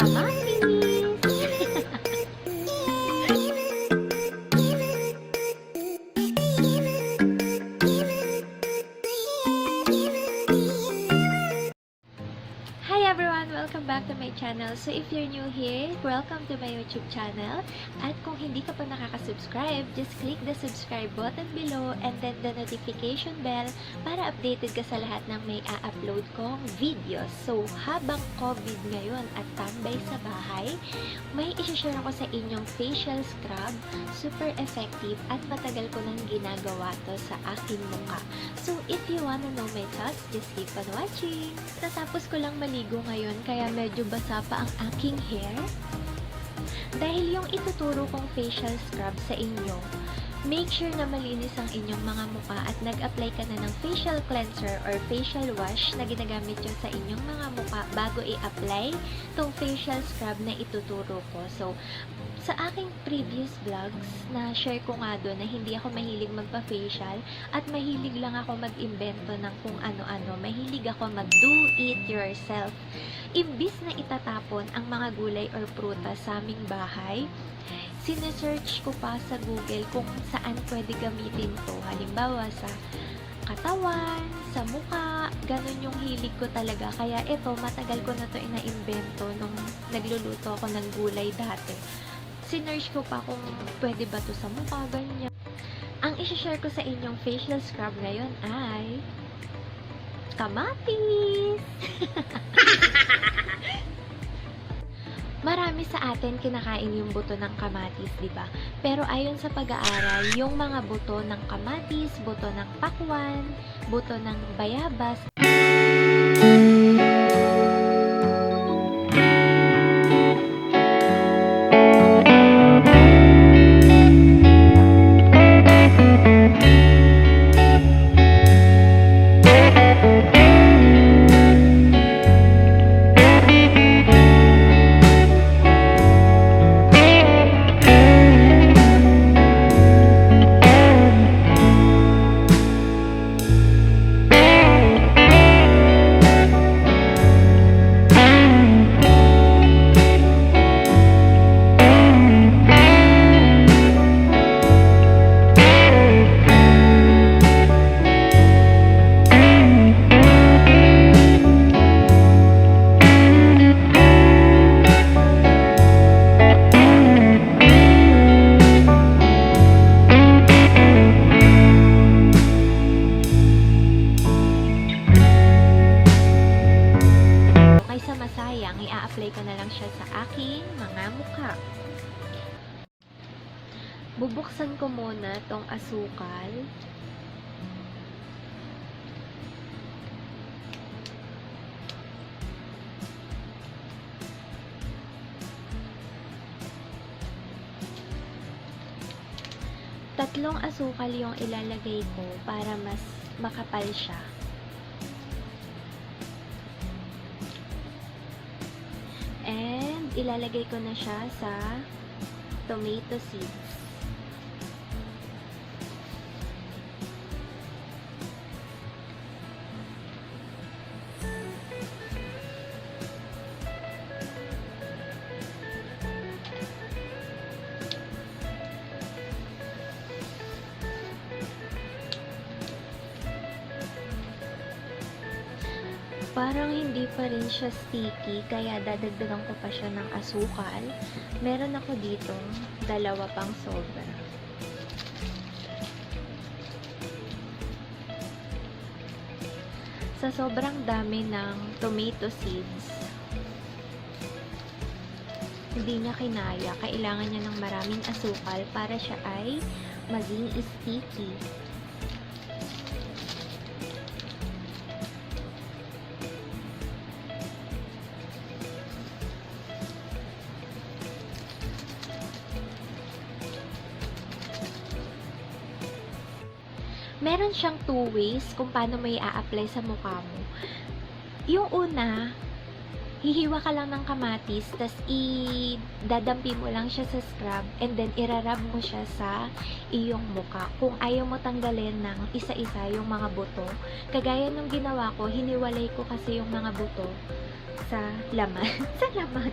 Kamatis! Hi everyone! Welcome back to my channel. So if you're new here, welcome to my YouTube channel. At kung hindi ka pa nakaka-subscribe, just click the subscribe button below and then the notification bell para updated ka sa lahat ng may a-upload kong videos. So habang COVID ngayon at tambay sa bahay, may isi-share ako sa inyong facial scrub. Super effective at matagal ko nang ginagawa to sa aking mukha. So if you wanna know my thoughts, just keep on watching. Natapos ko lang maligo ngayon kaya medyo basa pa ang aking hair. Dahil yung ituturo kong facial scrub sa inyo, make sure na malinis ang inyong mga mukha at nag-apply ka na ng facial cleanser or facial wash na ginagamit yun sa inyong mga mukha bago i-apply tong facial scrub na ituturo ko. So, sa aking previous vlogs, na-share ko nga doon na hindi ako mahilig magpa-facial at mahilig lang ako mag-imbento ng kung ano-ano. Mahilig ako mag-do-it-yourself. Imbis na itatapon ang mga gulay or prutas sa aming bahay, sinesearch ko pa sa Google kung saan pwede gamitin to. Halimbawa sa katawan, sa mukha, ganun yung hilig ko talaga. Kaya ito, matagal ko na to ina-imbento nung nagluluto ako ng gulay dati. Sinearch ko pa kung pwede ba to sa mukha, ganyan. Ang isi-share ko sa inyong facial scrub ngayon ay kamatis! Marami sa atin kinakain yung buto ng kamatis, di ba? Pero ayon sa pag-aaral, yung mga buto ng kamatis, buto ng pakwan, buto ng bayabas, kaysa masayang, i-a-apply ko na lang siya sa aking mga mukha. Bubuksan ko muna tong asukal. Tatlong asukal yung ilalagay ko para mas makapal siya. And ilalagay ko na siya sa tomato seeds. Parang hindi pa rin siya sticky, kaya dadagdagan ko pa siya ng asukal. Meron ako dito, dalawa pang sobra. Sa sobrang dami ng tomato seeds, hindi niya kinaya. Kailangan niya ng maraming asukal para siya ay maging sticky. Meron siyang two ways kung paano mo i-a-apply sa mukha mo. Yung una, hihiwa ka lang ng kamatis, tas idadampi mo lang siya sa scrub, and then irarab mo siya sa iyong mukha. Kung ayaw mo tanggalin ng isa-isa yung mga buto, kagaya nung ginawa ko, hiniwalay ko kasi yung mga buto sa laman. Sa laman.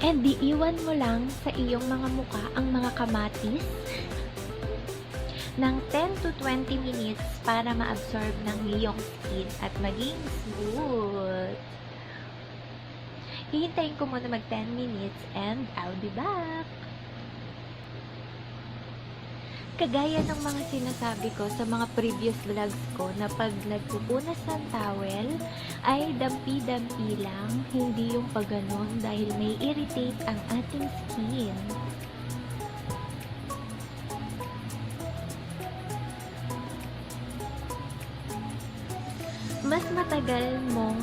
And iiwan mo lang sa iyong mga muka ang mga kamatis ng 10 to 20 minutes para ma-absorb ng iyong skin at maging smooth. Hihintayin ko muna mag 10 minutes and I'll be back. Kagaya ng mga sinasabi ko sa mga previous vlogs ko na pag nagpupunas ng towel ay dampi-dampi lang, hindi yung pagganon dahil may irritate ang ating skin. Mas matagal mong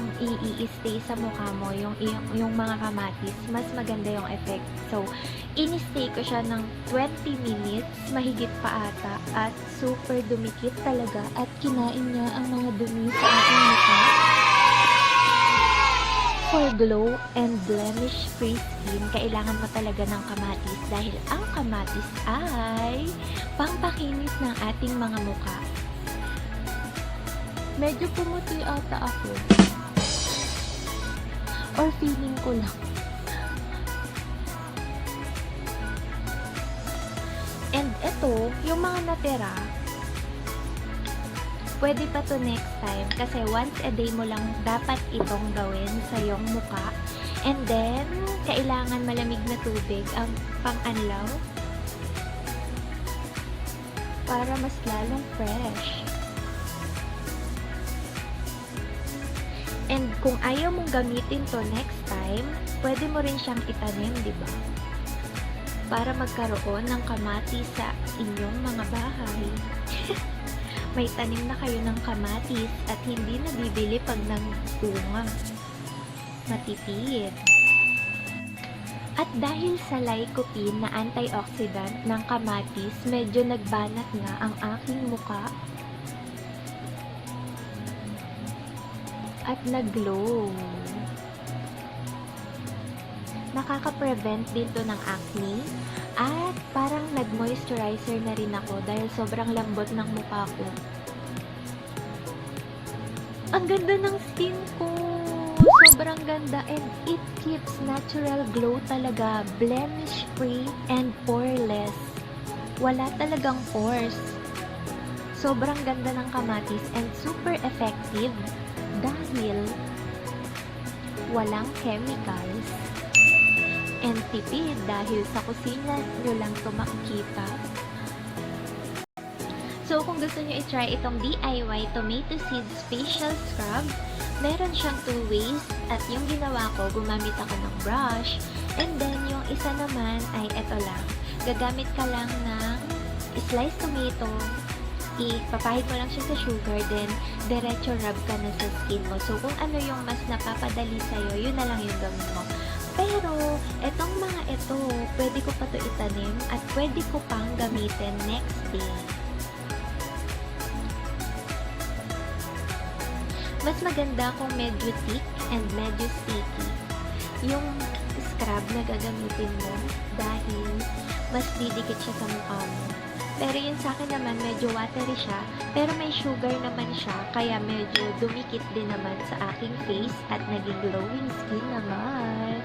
i-stay sa mukha mo yung mga kamatis, mas maganda yung effect. So, in-stay ko siya ng 20 minutes, mahigit pa ata, at super dumikit talaga at kinain niya ang mga dumi sa ating mukha. For glow and blemish-free skin, kailangan mo talaga ng kamatis dahil ang kamatis ay pampakinis ng ating mga mukha. Medyo pumuti ata ako. Or feeling ko lang. And ito, yung mga natira, pwede pa to next time kasi once a day mo lang dapat itong gawin sa iyong mukha. And then, kailangan malamig na tubig ang pang-anlaw para mas lalong fresh. And kung ayaw mong gamitin to next time, pwede mo rin siyang itanim, di ba? Para magkaroon ng kamatis sa inyong mga bahay. May tanim na kayo ng kamatis at hindi na bibili pag nangbunga. Matipid. At dahil sa lycopene na antioxidant ng kamatis, medyo nagbanat nga ang aking muka. At nag-glow. Nakaka-prevent din to ng acne at parang nag-moisturizer na rin ako dahil sobrang lambot ng mukha ko. Ang ganda ng skin ko! Sobrang ganda and it keeps natural glow talaga, blemish-free and poreless. Wala talagang pores. Sobrang ganda ng kamatis and super effective dahil walang chemicals and tipid dahil sa kusina nyo lang ito makikita. So, kung gusto nyo i-try itong DIY Tomato Seeds Facial Scrub, meron siyang 2 ways at yung ginawa ko, gumamit ako ng brush and then yung isa naman ay eto lang. Gagamit ka lang ng sliced tomato, ipapahid mo lang siya sa sugar, then diretso rub ka na sa skin mo. So, kung ano yung mas napapadali sa'yo, yun na lang yung gawin mo. Pero, etong mga ito, pwede ko pa to itanim at pwede ko pang gamitin next day. Mas maganda kung medyo thick and medyo sticky yung scrub na gagamitin mo dahil mas didikit siya sa mukha mo. Pero yun sa akin naman, medyo watery siya, pero may sugar naman siya, kaya medyo dumikit din naman sa aking face at naging glowing skin naman.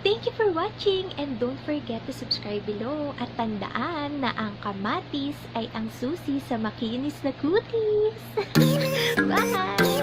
Thank you for watching and don't forget to subscribe below at tandaan na ang kamatis ay ang susi sa makinis na kutis. Bye!